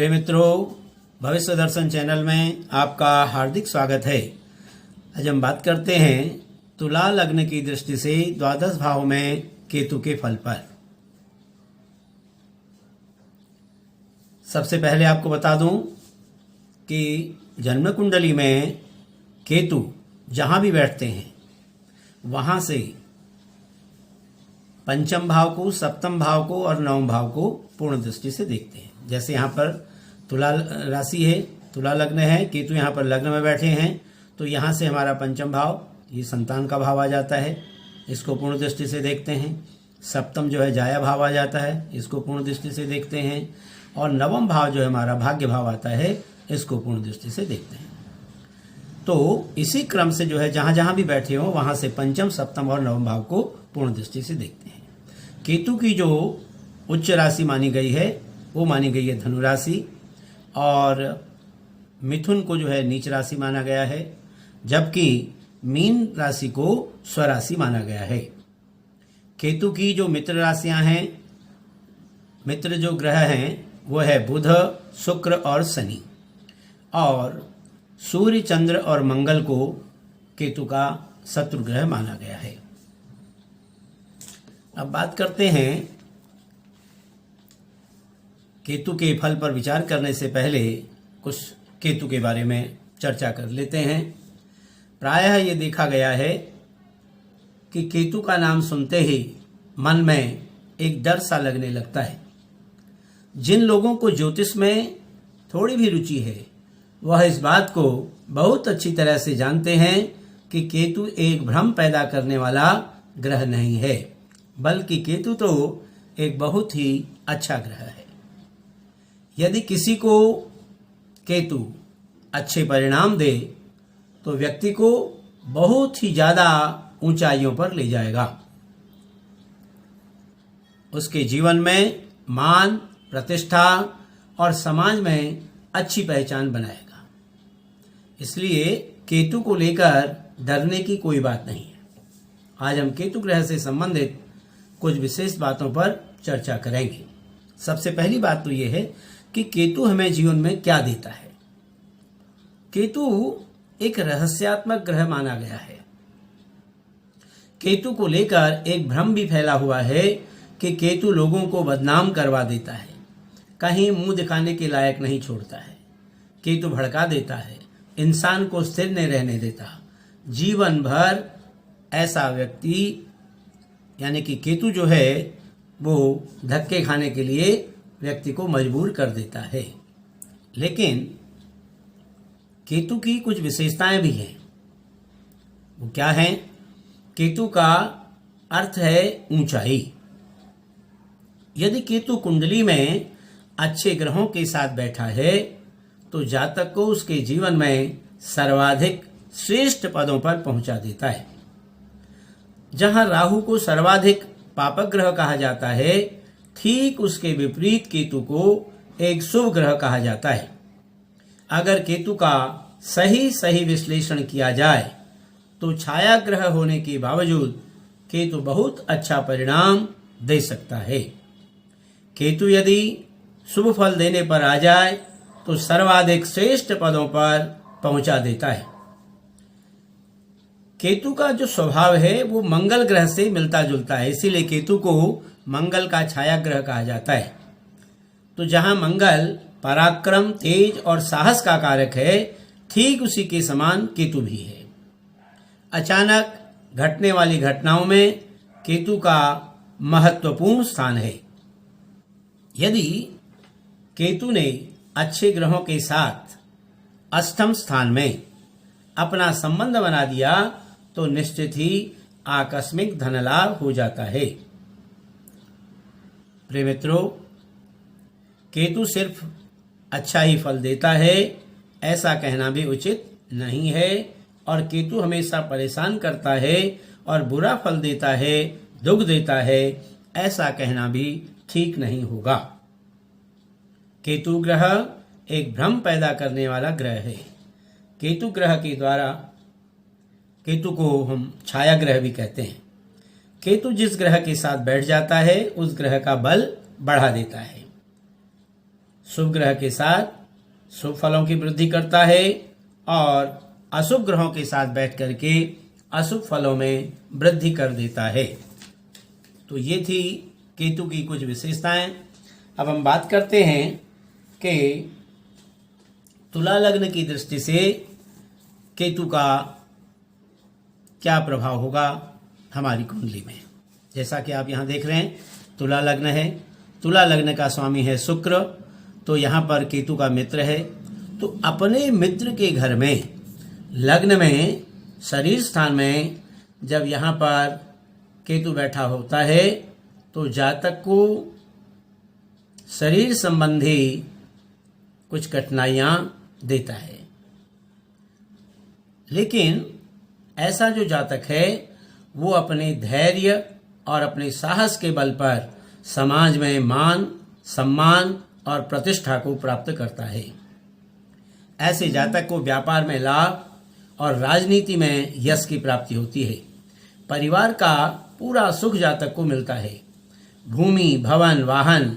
प्रिय मित्रों, भविष्य दर्शन चैनल में आपका हार्दिक स्वागत है। आज हम बात करते हैं तुला लग्न की दृष्टि से द्वादश भाव में केतु के फल पर। सबसे पहले आपको बता दूं कि जन्म कुंडली में केतु जहां भी बैठते हैं वहां से पंचम भाव को, सप्तम भाव को और नवम भाव को पूर्ण दृष्टि से देखते हैं। जैसे यहाँ पर तुला राशि है, तुला लग्न है, केतु यहाँ पर लग्न में बैठे हैं, तो यहाँ से हमारा पंचम भाव, ये संतान का भाव आ जाता है, इसको पूर्ण दृष्टि से देखते हैं। सप्तम जो है जाया भाव आ जाता है, इसको पूर्ण दृष्टि से देखते हैं। और नवम भाव जो है हमारा भाग्य भाव आता है, इसको पूर्ण दृष्टि से देखते हैं। तो इसी क्रम से जो है जहाँ जहाँ भी बैठे हो वहाँ से पंचम, सप्तम और नवम भाव को पूर्ण दृष्टि से देखते हैं। केतु की जो उच्च राशि मानी गई है वो मानी गई है धनु राशि, और मिथुन को जो है नीच राशि माना गया है, जबकि मीन राशि को स्वराशि माना गया है। केतु की जो मित्र राशियां हैं, मित्र जो ग्रह हैं वो है बुध, शुक्र और शनि, और सूर्य, चंद्र और मंगल को केतु का शत्रु ग्रह माना गया है। अब बात करते हैं केतु के फल पर विचार करने से पहले कुछ केतु के बारे में चर्चा कर लेते हैं। प्रायः ये देखा गया है कि केतु का नाम सुनते ही मन में एक डर सा लगने लगता है। जिन लोगों को ज्योतिष में थोड़ी भी रुचि है वह इस बात को बहुत अच्छी तरह से जानते हैं कि केतु एक भ्रम पैदा करने वाला ग्रह नहीं है, बल्कि केतु तो एक बहुत ही अच्छा ग्रह है। यदि किसी को केतु अच्छे परिणाम दे तो व्यक्ति को बहुत ही ज्यादा ऊंचाइयों पर ले जाएगा। उसके जीवन में मान, प्रतिष्ठा और समाज में अच्छी पहचान बनाएगा। इसलिए केतु को लेकर डरने की कोई बात नहीं है। आज हम केतु ग्रह से संबंधित कुछ विशेष बातों पर चर्चा करेंगे। सबसे पहली बात तो यह है कि केतु हमें जीवन में क्या देता है। केतु एक रहस्यात्मक ग्रह माना गया है। केतु को लेकर एक भ्रम भी फैला हुआ है कि केतु लोगों को बदनाम करवा देता है, कहीं मुंह दिखाने के लायक नहीं छोड़ता है। केतु भड़का देता है, इंसान को स्थिर नहीं रहने देता। जीवन भर ऐसा व्यक्ति यानी कि केतु जो है वो धक्के खाने के लिए व्यक्ति को मजबूर कर देता है। लेकिन केतु की कुछ विशेषताएं भी हैं। वो क्या हैं? केतु का अर्थ है ऊंचाई। यदि केतु कुंडली में अच्छे ग्रहों के साथ बैठा है तो जातक को उसके जीवन में सर्वाधिक श्रेष्ठ पदों पर पहुंचा देता है। जहां राहु को सर्वाधिक पापक ग्रह कहा जाता है, ठीक उसके विपरीत केतु को एक शुभ ग्रह कहा जाता है। अगर केतु का सही विश्लेषण किया जाए तो छाया ग्रह होने के बावजूद केतु बहुत अच्छा परिणाम दे सकता है। केतु यदि शुभ फल देने पर आ जाए तो सर्वाधिक श्रेष्ठ पदों पर पहुंचा देता है। केतु का जो स्वभाव है वो मंगल ग्रह से मिलता जुलता है, इसीलिए केतु को मंगल का छाया ग्रह कहा जाता है। तो जहां मंगल पराक्रम, तेज और साहस का कारक है, ठीक उसी के समान केतु भी है। अचानक घटने वाली घटनाओं में केतु का महत्वपूर्ण स्थान है। यदि केतु ने अच्छे ग्रहों के साथ अष्टम स्थान में अपना संबंध बना दिया तो निश्चित ही आकस्मिक धन लाभ हो जाता है। प्रिय मित्रों, केतु सिर्फ अच्छा ही फल देता है ऐसा कहना भी उचित नहीं है, और केतु हमेशा परेशान करता है और बुरा फल देता है, दुख देता है, ऐसा कहना भी ठीक नहीं होगा। केतु ग्रह एक भ्रम पैदा करने वाला ग्रह है। केतु ग्रह के द्वारा, केतु को हम छाया ग्रह भी कहते हैं। केतु जिस ग्रह के साथ बैठ जाता है उस ग्रह का बल बढ़ा देता है। शुभ ग्रह के साथ शुभ फलों की वृद्धि करता है और अशुभ ग्रहों के साथ बैठ करके अशुभ फलों में वृद्धि कर देता है। तो ये थी केतु की कुछ विशेषताएं। अब हम बात करते हैं कि तुला लग्न की दृष्टि से केतु का क्या प्रभाव होगा हमारी कुंडली में। जैसा कि आप यहाँ देख रहे हैं, तुला लग्न है, तुला लग्न का स्वामी है शुक्र, तो यहाँ पर केतु का मित्र है। तो अपने मित्र के घर में लग्न में शरीर स्थान में जब यहाँ पर केतु बैठा होता है तो जातक को शरीर संबंधी कुछ कठिनाइयाँ देता है। लेकिन ऐसा जो जातक है वो अपने धैर्य और अपने साहस के बल पर समाज में मान, सम्मान और प्रतिष्ठा को प्राप्त करता है। ऐसे जातक को व्यापार में लाभ और राजनीति में यश की प्राप्ति होती है। परिवार का पूरा सुख जातक को मिलता है। भूमि, भवन, वाहन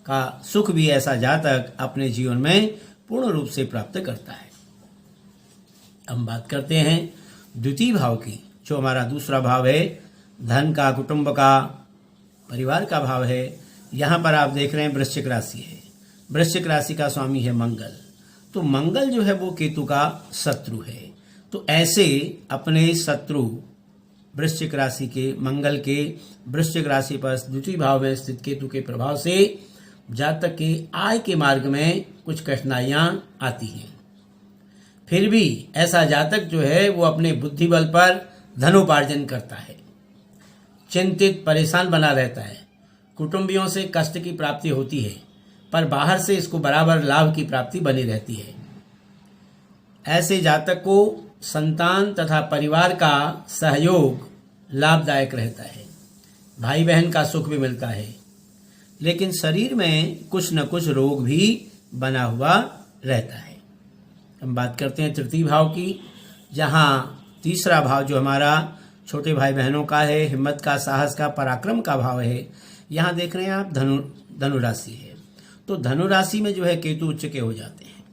का सुख भी ऐसा जातक अपने जीवन में पूर्ण रूप से प्राप्त करता है। हम बात करते हैं द्वितीय भाव की, जो हमारा दूसरा भाव है, धन का, कुटुंब का, परिवार का भाव है। यहाँ पर आप देख रहे हैं वृश्चिक राशि है। वृश्चिक राशि का स्वामी है मंगल। तो मंगल जो है वो केतु का शत्रु है। तो ऐसे अपने शत्रु वृश्चिक राशि के मंगल के वृश्चिक राशि पर द्वितीय भाव में स्थित केतु के प्रभाव से जातक के आय के मार्ग में कुछ कठिनाइयां आती हैं। फिर भी ऐसा जातक जो है वो अपने बुद्धि बल पर धनोपार्जन करता है, चिंतित परेशान बना रहता है। कुटुंबियों से कष्ट की प्राप्ति होती है, पर बाहर से इसको बराबर लाभ की प्राप्ति बनी रहती है। ऐसे जातक को संतान तथा परिवार का सहयोग लाभदायक रहता है। भाई बहन का सुख भी मिलता है, लेकिन शरीर में कुछ न कुछ रोग भी बना हुआ रहता है। हम बात करते हैं तृतीय भाव की, जहाँ तीसरा भाव जो हमारा छोटे भाई बहनों का है, हिम्मत का, साहस का, पराक्रम का भाव है। यहाँ देख रहे हैं आप धनु राशि है। तो धनु राशि में जो है केतु उच्च के हो जाते हैं।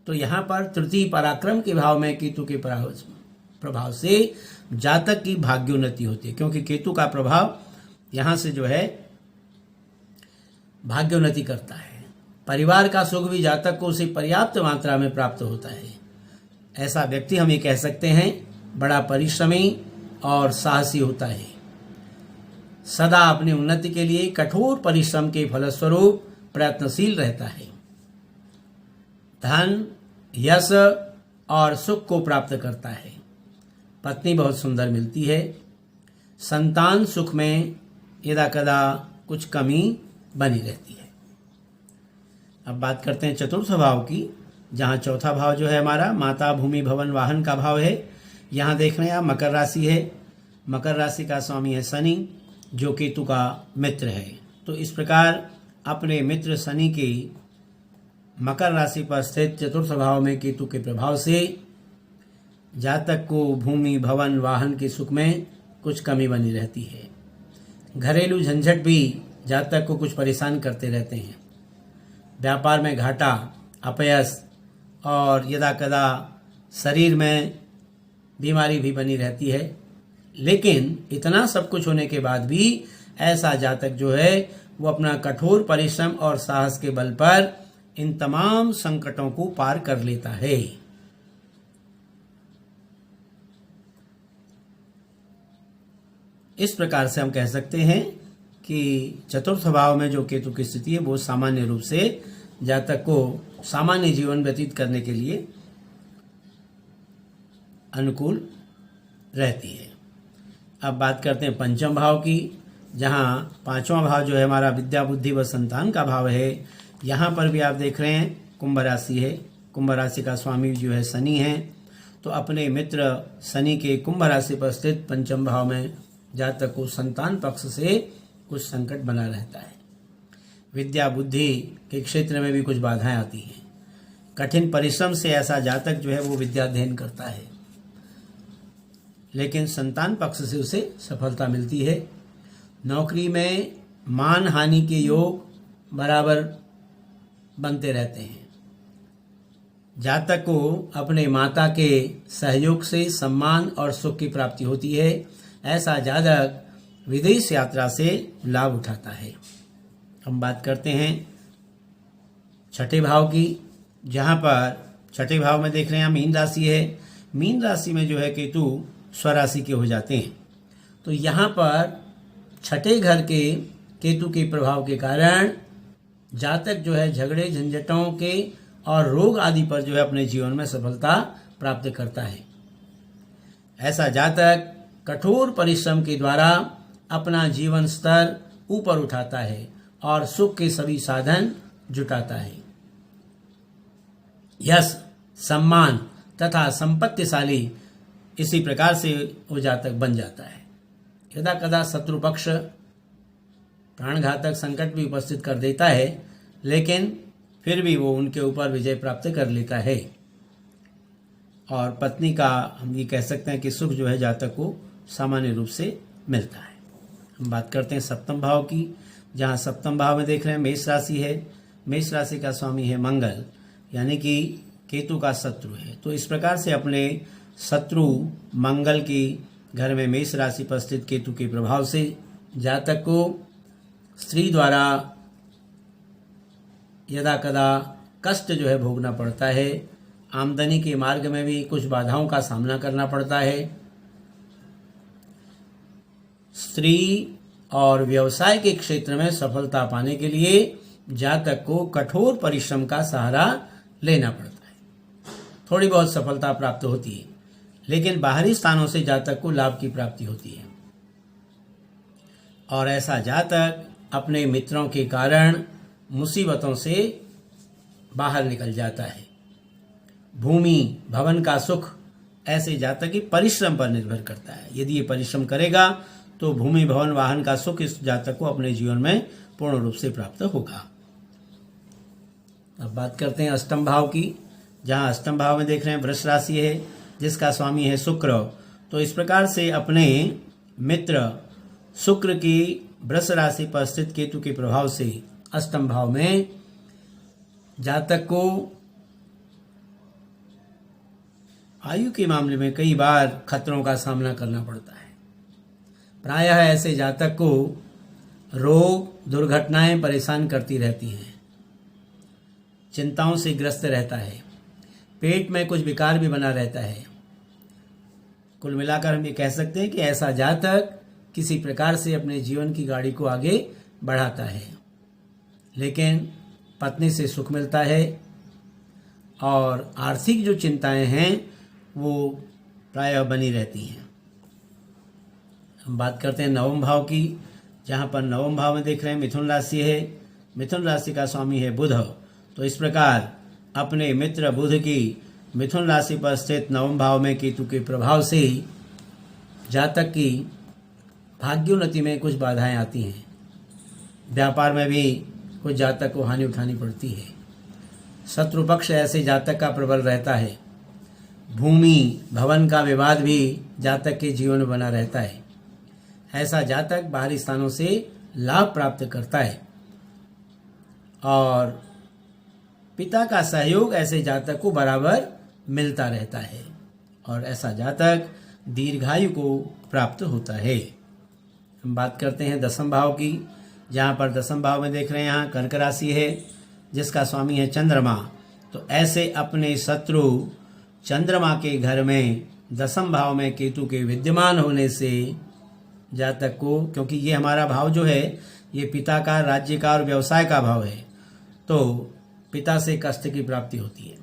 तो यहाँ पर तृतीय पराक्रम के भाव में केतु के प्रभाव से जातक की भाग्योन्नति होती है, क्योंकि केतु का प्रभाव यहाँ से जो है भाग्योन्नति करता है। परिवार का सुख भी जातक को उसे पर्याप्त मात्रा में प्राप्त होता है। ऐसा व्यक्ति हम ये कह सकते हैं बड़ा परिश्रमी और साहसी होता है। सदा अपनी उन्नति के लिए कठोर परिश्रम के फलस्वरूप प्रयत्नशील रहता है। धन, यश और सुख को प्राप्त करता है। पत्नी बहुत सुंदर मिलती है। संतान सुख में यदा कदा कुछ कमी बनी रहती है। अब बात करते हैं चतुर्थ भाव की, जहाँ चौथा भाव जो है हमारा माता, भूमि, भवन, वाहन का भाव है। यहाँ देख रहे हैं आप मकर राशि है। मकर राशि का स्वामी है शनि, जो केतु का मित्र है। तो इस प्रकार अपने मित्र शनि की मकर राशि पर स्थित चतुर्थ भाव में केतु के प्रभाव से जातक को भूमि, भवन, वाहन के सुख में कुछ कमी बनी रहती है। घरेलू झंझट भी जातक को कुछ परेशान करते रहते हैं। व्यापार में घाटा, अपयश और यदा कदा शरीर में बीमारी भी बनी रहती है। लेकिन इतना सब कुछ होने के बाद भी ऐसा जातक जो है वो अपना कठोर परिश्रम और साहस के बल पर इन तमाम संकटों को पार कर लेता है। इस प्रकार से हम कह सकते हैं कि चतुर्थ भाव में जो केतु की स्थिति है वो सामान्य रूप से जातक को सामान्य जीवन व्यतीत करने के लिए अनुकूल रहती है। अब बात करते हैं पंचम भाव की, जहाँ पांचवा भाव जो है हमारा विद्या, बुद्धि व संतान का भाव है। यहाँ पर भी आप देख रहे हैं कुंभ राशि है। कुंभ राशि का स्वामी जो है शनि है। तो अपने मित्र शनि के कुंभ राशि पर स्थित पंचम भाव में जातक को संतान पक्ष से कुछ संकट बना रहता है। विद्या, बुद्धि के क्षेत्र में भी कुछ बाधाएं आती हैं। कठिन परिश्रम से ऐसा जातक जो है वो विद्या अध्ययन करता है, लेकिन संतान पक्ष से उसे सफलता मिलती है। नौकरी में मान हानि के योग बराबर बनते रहते हैं। जातक को अपने माता के सहयोग से सम्मान और सुख की प्राप्ति होती है। ऐसा जातक विदेश यात्रा से लाभ उठाता है। हम बात करते हैं छठे भाव की, जहाँ पर छठे भाव में देख रहे हैं हम मीन राशि है। मीन राशि में जो है केतु स्वराशि के हो जाते हैं। तो यहाँ पर छठे घर के केतु के प्रभाव के कारण जातक जो है झगड़े झंझटों के और रोग आदि पर जो है अपने जीवन में सफलता प्राप्त करता है। ऐसा जातक कठोर परिश्रम के द्वारा अपना जीवन स्तर ऊपर उठाता है और सुख के सभी साधन जुटाता है। यश, सम्मान तथा संपत्तिशाली इसी प्रकार से वो जातक बन जाता है। यदा कदा शत्रु पक्ष प्राणघातक संकट भी उपस्थित कर देता है, लेकिन फिर भी वो उनके ऊपर विजय प्राप्त कर लेता है। और पत्नी का हम ये कह सकते हैं कि सुख जो है जातक को सामान्य रूप से मिलता है। हम बात करते हैं सप्तम भाव की, जहाँ सप्तम भाव में देख रहे हैं मेष राशि है। मेष राशि का स्वामी है मंगल, यानी कि केतु का शत्रु है। तो इस प्रकार से अपने शत्रु मंगल की घर में मेष राशि पर स्थित केतु के प्रभाव से जातक को स्त्री द्वारा यदा कदा कष्ट जो है भोगना पड़ता है। आमदनी के मार्ग में भी कुछ बाधाओं का सामना करना पड़ता है। स्त्री और व्यवसाय के क्षेत्र में सफलता पाने के लिए जातक को कठोर परिश्रम का सहारा लेना पड़ता है। थोड़ी बहुत सफलता प्राप्त होती है, लेकिन बाहरी स्थानों से जातक को लाभ की प्राप्ति होती है। और ऐसा जातक अपने मित्रों के कारण मुसीबतों से बाहर निकल जाता है। भूमि भवन का सुख ऐसे जातक के परिश्रम पर निर्भर करता है। यदि ये परिश्रम करेगा तो भूमि भवन वाहन का सुख इस जातक को अपने जीवन में पूर्ण रूप से प्राप्त होगा। अब बात करते हैं अष्टम भाव की, जहां अष्टम भाव में देख रहे हैं वृष राशि है, जिसका स्वामी है शुक्र। तो इस प्रकार से अपने मित्र शुक्र की वृष राशि पर स्थित केतु के प्रभाव से अष्टम भाव में जातक को आयु के मामले में कई बार खतरों का सामना करना पड़ता है। प्रायः ऐसे जातक को रोग दुर्घटनाएं परेशान करती रहती हैं, चिंताओं से ग्रस्त रहता है, पेट में कुछ विकार भी बना रहता है। कुल मिलाकर हम ये कह सकते हैं कि ऐसा जातक किसी प्रकार से अपने जीवन की गाड़ी को आगे बढ़ाता है, लेकिन पत्नी से सुख मिलता है और आर्थिक जो चिंताएं हैं वो प्रायः बनी रहती हैं। हम बात करते हैं नवम भाव की, जहाँ पर नवम भाव में देख रहे हैं मिथुन राशि है। मिथुन राशि का स्वामी है बुध। तो इस प्रकार अपने मित्र बुध की मिथुन राशि पर स्थित नवम भाव में केतु के प्रभाव से जातक की भाग्योन्नति में कुछ बाधाएं आती हैं। व्यापार में भी कुछ जातक को हानि उठानी पड़ती है। शत्रु पक्ष ऐसे जातक का प्रबल रहता है। भूमि भवन का विवाद भी जातक के जीवन में बना रहता है। ऐसा जातक बाहरी स्थानों से लाभ प्राप्त करता है और पिता का सहयोग ऐसे जातक को बराबर मिलता रहता है और ऐसा जातक दीर्घायु को प्राप्त होता है। हम बात करते हैं दसम भाव की, जहाँ पर दसम भाव में देख रहे हैं यहाँ कर्क राशि है, जिसका स्वामी है चंद्रमा। तो ऐसे अपने शत्रु चंद्रमा के घर में दसम भाव में केतु के विद्यमान होने से जातक को, क्योंकि ये हमारा भाव जो है ये पिता का, राज्य का और व्यवसाय का भाव है, तो पिता से कष्ट की प्राप्ति होती है।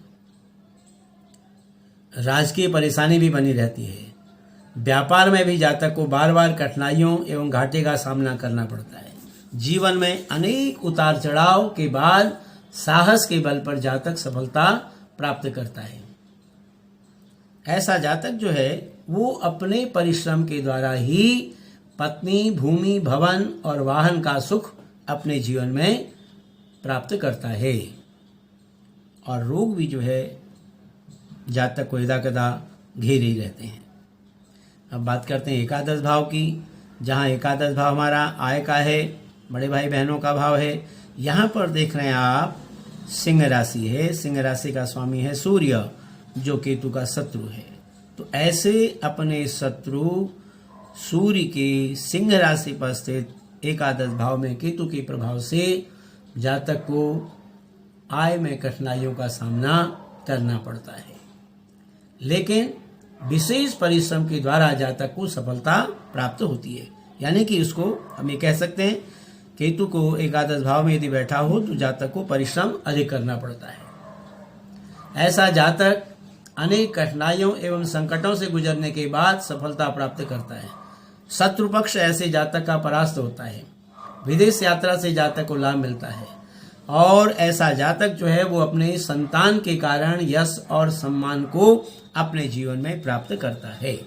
राजकीय परेशानी भी बनी रहती है। व्यापार में भी जातक को बार बार कठिनाइयों एवं घाटे का सामना करना पड़ता है। जीवन में अनेक उतार चढ़ाव के बाद साहस के बल पर जातक सफलता प्राप्त करता है। ऐसा जातक जो है वो अपने परिश्रम के द्वारा ही पत्नी, भूमि, भवन और वाहन का सुख अपने जीवन में प्राप्त करता है और रोग भी जो है जातक को यदा कदा घेरे ही रहते हैं। अब बात करते हैं एकादश भाव की, जहाँ एकादश भाव हमारा आय का है, बड़े भाई बहनों का भाव है। यहाँ पर देख रहे हैं आप सिंह राशि है, सिंह राशि का स्वामी है सूर्य, जो केतु का शत्रु है। तो ऐसे अपने शत्रु सूर्य के सिंह राशि पर स्थित एकादश भाव में केतु के प्रभाव से जातक को आय में कठिनाइयों का सामना करना पड़ता है, लेकिन विशेष परिश्रम के द्वारा जातक को सफलता प्राप्त होती है। यानी कि उसको हम ये कह सकते हैं, केतु को एकादश भाव में यदि बैठा हो तो जातक को परिश्रम अधिक करना पड़ता है। ऐसा जातक अनेक कठिनाइयों एवं संकटों से गुजरने के बाद सफलता प्राप्त करता है। शत्रु पक्ष ऐसे जातक का परास्त होता है। विदेश यात्रा से जातक को लाभ मिलता है और ऐसा जातक जो है वो अपने संतान के कारण यश और सम्मान को अपने जीवन में प्राप्त करता है।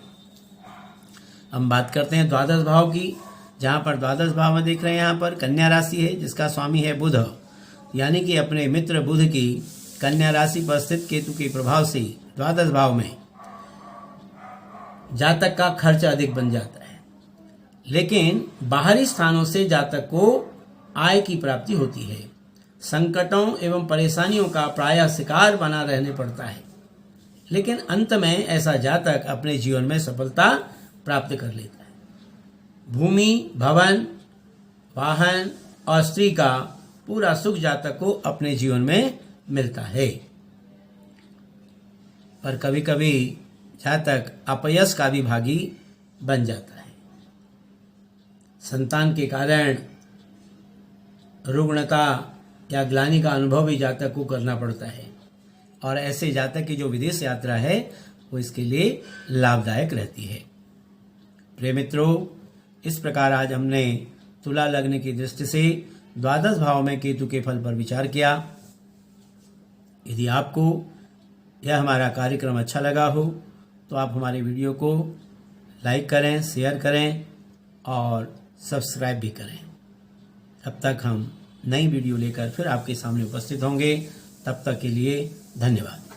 हम बात करते हैं द्वादश भाव की, जहाँ पर द्वादश भाव में देख रहे हैं यहाँ पर कन्या राशि है, जिसका स्वामी है बुध। यानी कि अपने मित्र बुध की कन्या राशि पर स्थित केतु के प्रभाव से द्वादश भाव में जातक का खर्च अधिक बन जाता है, लेकिन बाहरी स्थानों से जातक को आय की प्राप्ति होती है। संकटों एवं परेशानियों का प्रायः शिकार बना रहने पड़ता है, लेकिन अंत में ऐसा जातक अपने जीवन में सफलता प्राप्त कर लेता है। भूमि, भवन, वाहन और स्त्री का पूरा सुख जातक को अपने जीवन में मिलता है। पर कभी कभी जातक अपयश का भी भागी बन जाता है। संतान के कारण रुग्णता या ग्लानि का अनुभव भी जातक को करना पड़ता है, और ऐसे जातक की जो विदेश यात्रा है वो इसके लिए लाभदायक रहती है। प्रिय मित्रों, इस प्रकार आज हमने तुला लग्न की दृष्टि से द्वादश भाव में केतु के फल पर विचार किया। यदि आपको यह हमारा कार्यक्रम अच्छा लगा हो तो आप हमारे वीडियो को लाइक करें, शेयर करें और सब्सक्राइब भी करें। तब तक हम नई वीडियो लेकर फिर आपके सामने उपस्थित होंगे। तब तक के लिए धन्यवाद।